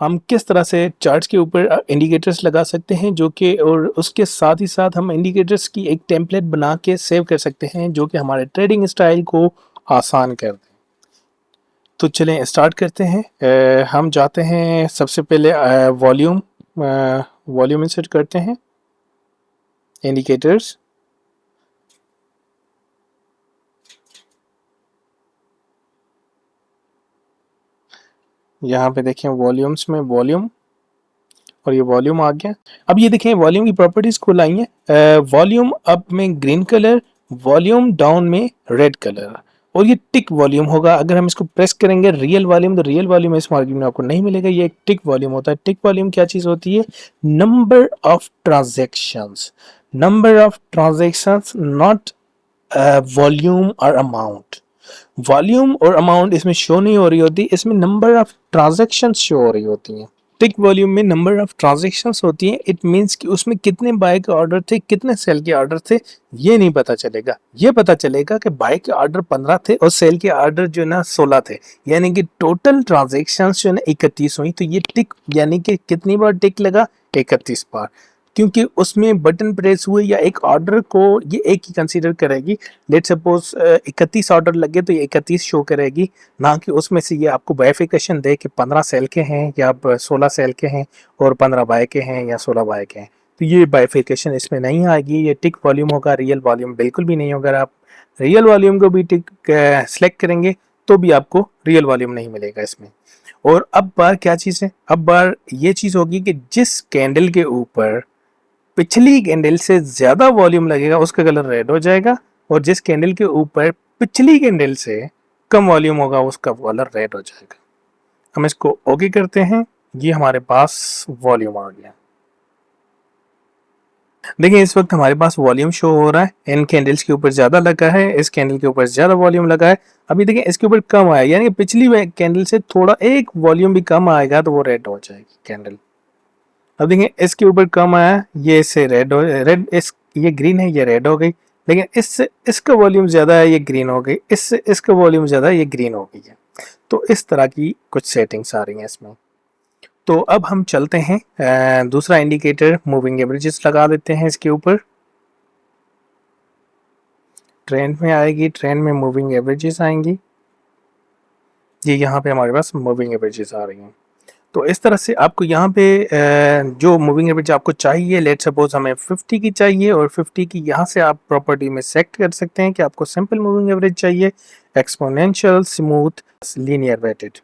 हम किस तरह से चार्ट्स के ऊपर इंडिकेटर्स लगा सकते हैं जो कि, और उसके साथ ही साथ हम इंडिकेटर्स की एक टेम्पलेट बना के सेव कर सकते हैं जो कि हमारे ट्रेडिंग स्टाइल को आसान कर दे। तो चलें स्टार्ट करते हैं। हम जाते हैं सबसे पहले वॉल्यूम इंसर्ट करते हैं, इंडिकेटर्स, यहाँ पे देखें वॉल्यूम्स में वॉल्यूम, और ये वॉल्यूम आ गया। अब ये देखें वॉल्यूम की प्रॉपर्टीज खोल आई हैं। वॉल्यूम अप में ग्रीन कलर, वॉल्यूम डाउन में रेड कलर, और ये टिक वॉल्यूम होगा। अगर हम इसको प्रेस करेंगे रियल वॉल्यूम, तो रियल वॉल्यूम इस मार्केट में आपको नहीं मिलेगा, ये एक टिक वॉल्यूम होता है। टिक वॉल्यूम क्या चीज होती है? Number of transactions, number of transactions, not volume और अमाउंट। वॉल्यूम और अमाउंट इसमें शो नहीं हो रही होती, इसमें नंबर ऑफ ट्रांजेक्शंस शो हो रही होती हैं। टिक वॉल्यूम में नंबर ऑफ ट्रांजेक्शंस होती हैं, इट मींस कि उसमें कितने बाय के ऑर्डर थे, कितने सेल के ऑर्डर थे, ये नहीं पता चलेगा। ये पता चलेगा कि बाय के ऑर्डर 15 थे और सेल के ऑर्डर जो है ना 16 थे, यानी कि टोटल ट्रांजेक्शंस जो है ना 31 हुई। तो ये टिक यानी कि कितनी बार टिक लगा? 31 बार, क्योंकि उसमें बटन प्रेस हुए या एक ऑर्डर को ये एक ही कंसीडर करेगी। लेट सपोज 31 ऑर्डर लगे तो ये 31 शो करेगी, ना कि उसमें से ये आपको बाइफिकेशन दे कि 15 सेल के हैं या 16 सेल के हैं और 15 बाय के हैं या 16 बाय के हैं। तो ये बाइफिकेशन इसमें नहीं आएगी, ये टिक वॉल्यूम होगा, रियल वॉल्यूम बिल्कुल भी नहीं होगा। अगर आप रियल वॉल्यूम को भी टिक सेलेक्ट करेंगे तो भी आपको रियल वॉल्यूम नहीं मिलेगा इसमें। और अब बार क्या चीज़ है? अब बार ये चीज़ होगी कि जिस कैंडल के ऊपर पिछली कैंडल से ज्यादा वॉल्यूम लगेगा उसका कलर रेड हो जाएगा, और जिस कैंडल के ऊपर पिछली कैंडल से कम वॉल्यूम होगा उसका कलर रेड हो जाएगा। हम इसको ओके करते हैं, ये हमारे पास वॉल्यूम आ गया। देखिए इस वक्त हमारे पास वॉल्यूम शो हो रहा है, इन कैंडल्स के ऊपर ज्यादा लगा है, इस कैंडल के ऊपर ज्यादा वॉल्यूम लगा है। अभी देखिए इसके ऊपर कम आया, यानी पिछली कैंडल से थोड़ा एक वॉल्यूम भी कम आएगा तो वो रेड हो जाएगी कैंडल। अब देखिए इसके ऊपर कम आया, ये इससे रेड हो, रेड इस ये ग्रीन है, ये रेड हो गई। लेकिन इससे इसका वॉल्यूम ज्यादा है, ये ग्रीन हो गई। इससे इसका वॉल्यूम ज्यादा है, ये ग्रीन हो गई है। तो इस तरह की कुछ सेटिंग्स आ रही हैं इसमें। तो अब हम चलते हैं दूसरा इंडिकेटर मूविंग एवरेजेस लगा देते हैं इसके ऊपर। ट्रेंड में आएगी, ट्रेंड में मूविंग एवरेजेस आएंगी, ये यहाँ पे हमारे पास मूविंग एवरेजेस आ रही हैं। तो इस तरह से आपको यहाँ पे जो मूविंग एवरेज आपको चाहिए, लेट सपोज हमें 50 की चाहिए, और 50 की यहाँ से आप प्रॉपर्टी में सेलेक्ट कर सकते हैं कि आपको सिंपल मूविंग एवरेज चाहिए, एक्सपोनेंशियल, स्मूथ, लीनियर वेटेड।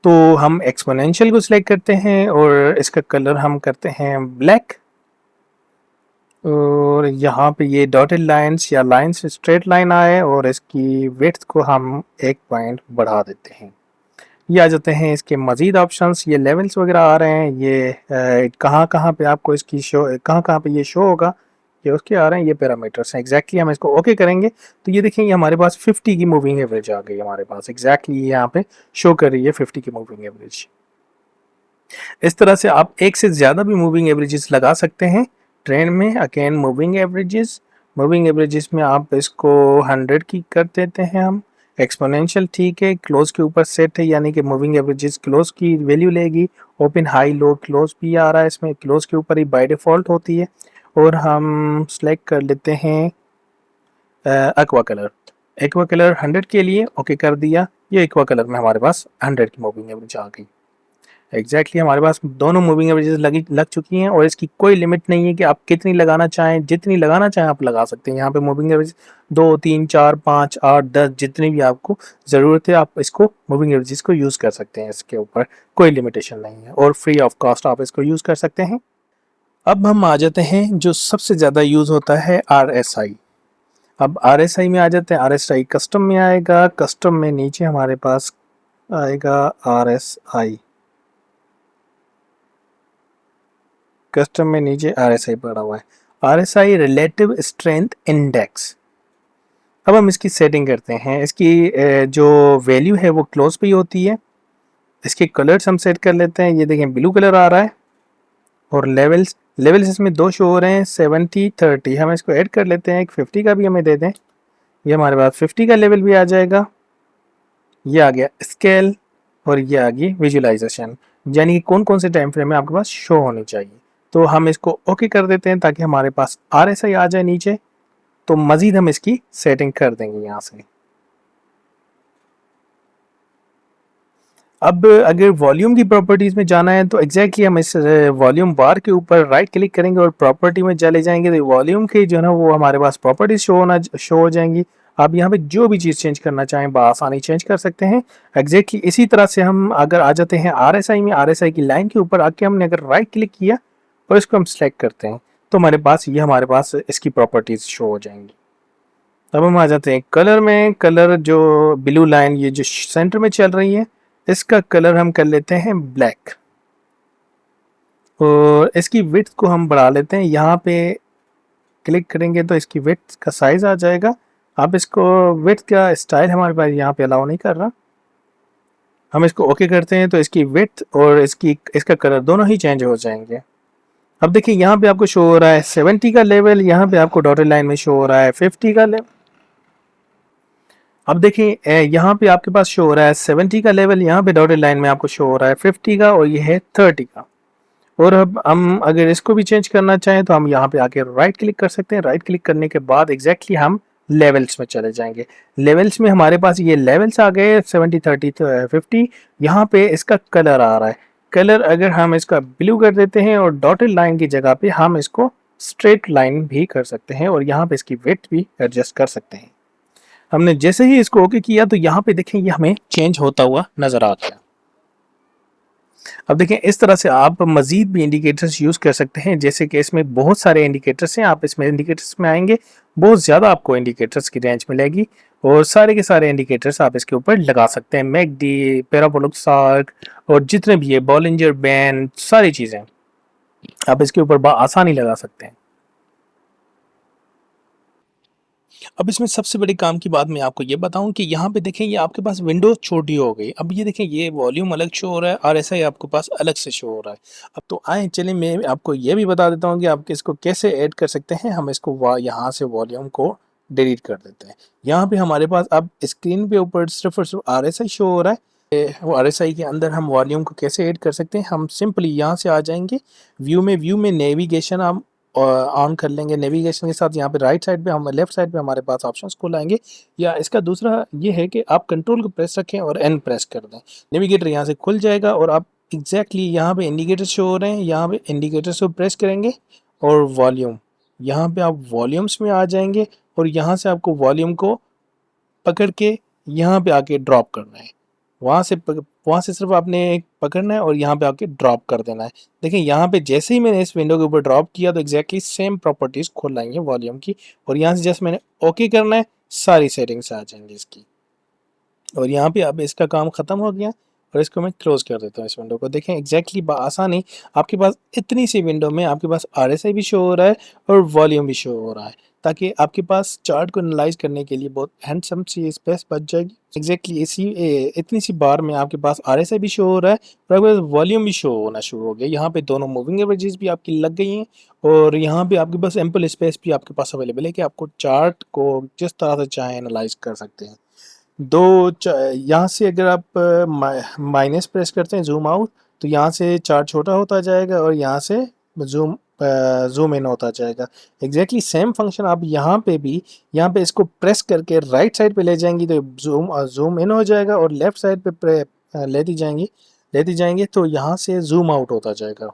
तो हम एक्सपोनेंशियल को सिलेक्ट करते हैं और इसका कलर हम करते हैं ब्लैक, और यहाँ पे ये डॉटेड लाइंस या लाइंस स्ट्रेट लाइन आए, और इसकी विड्थ को हम 1 पॉइंट बढ़ा देते हैं। ये आ जाते हैं इसके मज़ीद ऑप्शंस, ये लेवल्स वगैरह आ रहे हैं, ये कहाँ कहाँ पे आपको इसकी शो, कहाँ कहाँ पे ये शो होगा, ये उसके आ रहे हैं, ये पैरामीटर्स हैं। एग्जैक्टली हम इसको ओके करेंगे तो ये देखेंगे हमारे पास 50 की मूविंग एवरेज आ गई हमारे पास, एग्जैक्टली यहाँ पे शो कर रही है 50 की मूविंग एवरेज। इस तरह से आप एक से ज़्यादा भी मूविंग एवरेजेस लगा सकते हैं ट्रेंड में। अगेन मूविंग एवरेजेस में आप इसको 100 की कर देते हैं हम। एक्सपोनेंशियल ठीक है, क्लोज के ऊपर सेट है, यानी कि मूविंग एवरेजेस क्लोज की वैल्यू लेगी। ओपन, हाई, लो, क्लोज भी आ रहा है इसमें, क्लोज के ऊपर ही बाय डिफ़ॉल्ट होती है। और हम सेलेक्ट कर लेते हैं एक्वा कलर। एक्वा कलर 100 के लिए ओके कर दिया, ये एक्वा कलर में हमारे पास 100 की मूविंग एवरेज आ गई। एग्जैक्टली हमारे पास दोनों मूविंग एवरेजेस लग चुकी हैं, और इसकी कोई लिमिट नहीं है कि आप कितनी लगाना चाहें, जितनी लगाना चाहें आप लगा सकते हैं। यहाँ पे मूविंग एवरेज 2, 3, 4, 5, 8, 10 जितनी भी आपको ज़रूरत है आप इसको मूविंग एवरेजेस को यूज़ कर सकते हैं। इसके ऊपर कोई लिमिटेशन नहीं है, और फ्री ऑफ कॉस्ट आप इसको यूज़ कर सकते हैं। अब हम आ जाते हैं जो सबसे ज़्यादा यूज़ होता है RSI। अब RSI में आ जाते हैं, RSI कस्टम में आएगा, कस्टम में नीचे हमारे पास आएगा RSI, कस्टम में नीचे RSI पड़ा हुआ है, RSI रिलेटिव स्ट्रेंथ इंडेक्स। अब हम इसकी सेटिंग करते हैं, इसकी जो वैल्यू है वो क्लोज पे ही होती है। इसके कलर्स हम सेट कर लेते हैं, ये देखें ब्लू कलर आ रहा है, और लेवल्स इसमें 2 शो हो रहे हैं, 70, 30। हम इसको ऐड कर लेते हैं, एक 50 का भी हमें दे दें, ये हमारे पास 50 का लेवल भी आ जाएगा। ये आ गया स्केल, और ये आ गई विजुलाइजेशन। यानी कि कौन कौन से टाइम फ्रेम में आपके पास शो होनी चाहिए। तो हम इसको ओके कर देते हैं ताकि हमारे पास RSI आ जाए नीचे, तो मज़ीद हम इसकी सेटिंग कर देंगे यहाँ से। अब अगर वॉल्यूम की प्रॉपर्टीज़ में जाना है तो एग्जैक्टली हम इस वॉल्यूम बार के ऊपर राइट क्लिक करेंगे और प्रॉपर्टी में चले जाएंगे, तो वॉल्यूम के जो है ना वो हमारे पास प्रॉपर्टीज शो हो जाएंगी। आप यहाँ पे जो भी चीज़ चेंज करना चाहें बआसानी चेंज कर सकते हैं। एग्जैक्टली इसी तरह से हम अगर आ जाते हैं RSI में, RSI की लाइन के ऊपर आके हमने अगर राइट क्लिक किया और इसको हम सेलेक्ट करते हैं तो हमारे पास इसकी प्रॉपर्टीज़ शो हो जाएंगी। अब हम आ जाते हैं कलर में। कलर जो ब्लू लाइन ये जो सेंटर में चल रही है, इसका कलर हम कर लेते हैं ब्लैक और इसकी विड्थ को हम बढ़ा लेते हैं। यहाँ पे क्लिक करेंगे तो इसकी विड्थ का साइज आ जाएगा। आप इसको विड्थ का स्टाइल हमारे पास यहाँ पे अलाउ नहीं कर रहा, हम इसको ओके करते हैं तो इसकी विड्थ और इसका कलर दोनों ही चेंज हो जाएंगे। अब देखिए यहाँ पे आपको शो हो रहा है 70 का लेवल, यहाँ पे आपको डॉटेड लाइन में शो हो रहा है 50 का लेवल। अब देखिए यहाँ पे आपके पास शो हो रहा है 70 का लेवल, यहाँ पे डॉटेड लाइन में आपको शो हो रहा है 50 का और ये है 30 का। और अब हम अगर इसको भी चेंज करना चाहें तो हम यहाँ पे आके राइट क्लिक कर सकते हैं। राइट क्लिक करने के बाद एग्जैक्टली हम लेवल्स में चले जाएंगे। लेवल्स में हमारे पास ये लेवल्स आ गए 70 30 50। यहाँ पे इसका कलर आ रहा है। कलर अगर हम इसका ब्लू कर देते हैं और डॉटेड लाइन की जगह पे हम इसको स्ट्रेट लाइन भी कर सकते हैं और यहाँ पे इसकी विड्थ भी एडजस्ट कर सकते हैं। हमने जैसे ही इसको ओके किया तो यहाँ पे देखें ये हमें चेंज होता हुआ नजर आ गया। अब देखें इस तरह से आप मजीद भी इंडिकेटर्स यूज़ कर सकते हैं, जैसे कि इसमें बहुत सारे इंडिकेटर्स हैं। आप इसमें इंडिकेटर्स में आएंगे, बहुत ज़्यादा आपको इंडिकेटर्स की रेंज मिलेगी और सारे के सारे इंडिकेटर्स आप इसके ऊपर लगा सकते हैं। मैकडी, पैराबोलिक आर्क और जितने भी है बॉलिंजर बैंड, सारी चीज़ें आप इसके ऊपर आसानी लगा सकते हैं। अब इसमें सबसे बड़ी काम की बात मैं आपको ये बताऊं कि यहाँ पे देखें ये आपके पास विंडो छोटी हो गई। अब ये देखें ये वॉल्यूम अलग शो हो रहा है और ऐसा ही आपके पास अलग से शो हो रहा है। अब तो आए चलिए मैं आपको ये भी बता देता हूँ कि आप इसको कैसे ऐड कर सकते हैं। हम इसको यहाँ से वॉल्यूम को डिलीट कर देते हैं। यहाँ पे हमारे पास अब स्क्रीन पे ऊपर सिर्फ और सिर्फ RSI शो हो रहा है। वो RSI के अंदर हम वॉल्यूम को कैसे ऐड कर सकते हैं, हम सिंपली यहाँ से आ जाएंगे व्यू में नेविगेशन हम ऑन कर लेंगे। नेविगेशन के साथ यहाँ पे राइट साइड पे हम लेफ्ट साइड पे हमारे पास ऑप्शंस खुल आएंगे। या इसका दूसरा ये है कि आप कंट्रोल को प्रेस रखें और एन प्रेस कर दें, नेविगेटर यहाँ से खुल जाएगा और आप एग्जैक्टली यहाँ पे इंडिकेटर शो हो रहे हैं, यहाँ पे इंडिकेटर्स को प्रेस करेंगे और वॉल्यूम, यहाँ पे आप वॉल्यूम्स में आ जाएंगे और यहाँ से आपको वॉल्यूम को पकड़ के यहाँ पे आके ड्रॉप करना है। वहाँ से सिर्फ आपने पकड़ना है और यहाँ पे आके ड्रॉप कर देना है। देखिए यहाँ पे जैसे ही मैंने इस विंडो के ऊपर ड्रॉप किया तो एग्जैक्टली सेम प्रॉपर्टीज खुल आएंगे वॉल्यूम की और यहाँ से जैसे मैंने ओके करना है सारी सेटिंग्स आ जाएंगी इसकी और यहाँ पे अब इसका काम ख़त्म हो गया और इसको मैं क्लोज कर देता हूँ इस विंडो को। देखें एग्जैक्टली आसानी आपके पास इतनी सी विंडो में आपके पास RSI भी शो हो रहा है और वॉल्यूम भी शो हो रहा है, ताकि आपके पास चार्ट को एनालाइज करने के लिए बहुत हैंडसम सी स्पेस बच जाएगी। एग्जैक्टली इतनी सी बार में आपके पास RSI भी शो हो रहा है और आपके पास वॉल्यूम भी शो होना शुरू हो गया। यहाँ पे दोनों मूविंग एवरेजेस भी आपकी लग गई हैं और यहाँ पे आपके पास एम्पल स्पेस भी आपके पास अवेलेबल है कि आपको चार्ट को जिस तरह से चाहें एनालाइज कर सकते हैं। यहाँ से अगर आप माइनस प्रेस करते हैं जूम आउट तो यहाँ से चार्ट छोटा होता जाएगा और यहाँ से जूम इन होता जाएगा। एग्जैक्टली सेम फंक्शन आप यहाँ पे इसको प्रेस करके राइट साइड पे ले जाएंगी तो जूम इन हो जाएगा और लेफ्ट साइड पे लेती जाएंगे तो यहाँ से जूम आउट होता जाएगा।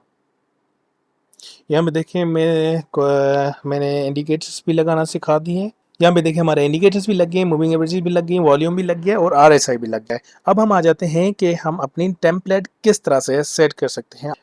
यहाँ पे देखें मैंने इंडिकेटर्स भी लगाना सिखा दी है। यहाँ पे देखें हमारे इंडिकेटर्स भी लग गए, मूविंग एवरेजेस भी लग गई, वॉल्यूम भी लग गया और RSI भी लग गया है। अब हम आ जाते हैं कि हम अपनी टेम्पलेट किस तरह से सेट कर सकते हैं।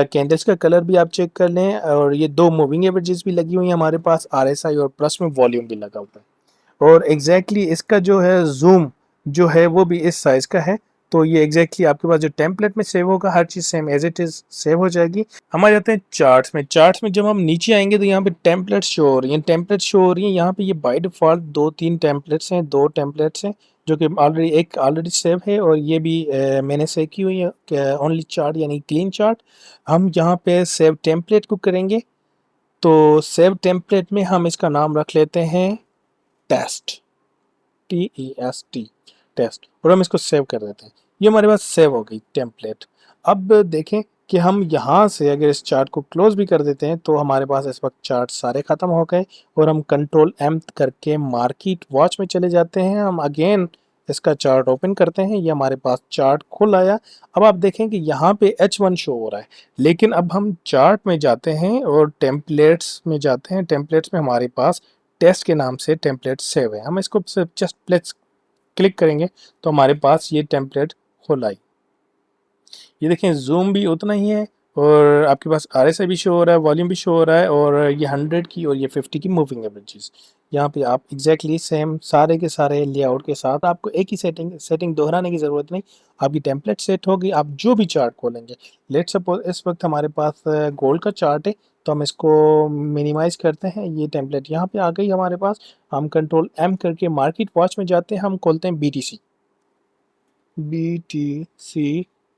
कैंडल्स का कलर भी आप चेक कर लें और ये दो मूविंग एवरेजेस भी लगी हुई हैं हमारे पास, RSI और प्लस में वॉल्यूम भी लगा हुआ है और एग्जैक्टली इसका जो है जूम जो है वो भी इस साइज का है। तो ये एग्जैक्टली आपके पास जो टेम्पलेट में सेव होगा हर चीज़ same as it is save हो जाएगी। हम आ जाते हैं चार्ट्स में जब हम नीचे आएंगे तो यहाँ पे टेम्पलेट्स शो हो रही हैं। यहाँ पे ये बाय डिफ़ॉल्ट दो टेम्पलेट्स हैं जो कि ऑलरेडी सेव है और ये भी मैंने सेव की हुई है ओनली चार्ट यानी क्लीन चार्ट। हम यहाँ पे सेव टेम्पलेट को करेंगे तो सेव टेम्पलेट में हम इसका नाम रख लेते हैं टेस्ट, TEST टेस्ट और हम इसको सेव कर देते हैं। ये हमारे पास सेव हो गई टेम्पलेट। अब देखें कि हम यहाँ से अगर इस चार्ट को क्लोज भी कर देते हैं तो हमारे पास इस वक्त चार्ट सारे ख़त्म हो गए और हम कंट्रोल एम करके मार्केट वॉच में चले जाते हैं। हम अगेन इसका चार्ट ओपन करते हैं, ये हमारे पास चार्ट खुल आया। अब आप देखें कि यहाँ पे H1 शो हो रहा है, लेकिन अब हम चार्ट में जाते हैं और टेम्पलेट्स में जाते हैं। टेम्पलेट्स में हमारे पास टेस्ट के नाम से टेम्पलेट सेव है। हम इसको जस्ट प्लेस क्लिक करेंगे तो हमारे पास ये टेम्पलेट खुल आई। ये देखें जूम भी उतना ही है और आपके पास RSI भी शो हो रहा है, वॉल्यूम भी शो हो रहा है, और ये 100 की और ये 50 की मूविंग एवरेजेस। यहाँ पे आप एग्जैक्टली सेम सारे के सारे लेआउट के साथ, आपको एक ही सेटिंग दोहराने की ज़रूरत नहीं। आपकी टेम्पलेट सेट होगी, आप जो भी चार्ट खोलेंगे। लेट सपोज इस वक्त हमारे पास गोल्ड का चार्ट है, तो हम इसको मिनिमाइज करते हैं। ये टेम्पलेट यहाँ पे आ गई हमारे पास। हम कंट्रोल एम करके मार्केट वॉच में जाते हैं, हम खोलते हैं BTC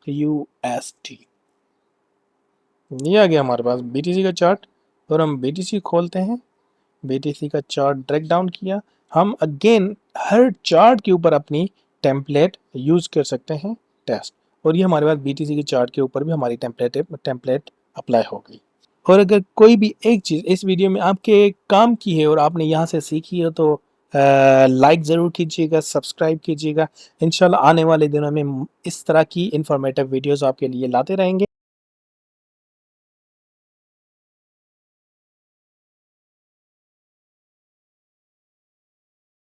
USD। ये आ गया हमारे पास BTC का चार्ट, और हम BTC खोलते हैं। BTC का चार्ट ड्रैग डाउन किया। हम अगेन हर चार्ट के ऊपर अपनी टेम्पलेट यूज कर सकते हैं टेस्ट, और ये हमारे पास BTC के चार्ट के ऊपर भी हमारी टेम्पलेट अप्लाई हो गई। और अगर कोई भी एक चीज़ इस वीडियो में आपके काम की है और आपने यहाँ से सीखी है तो लाइक ज़रूर कीजिएगा, सब्सक्राइब कीजिएगा। इंशाल्लाह आने वाले दिनों में इस तरह की इंफॉर्मेटिव वीडियोस आपके लिए लाते रहेंगे।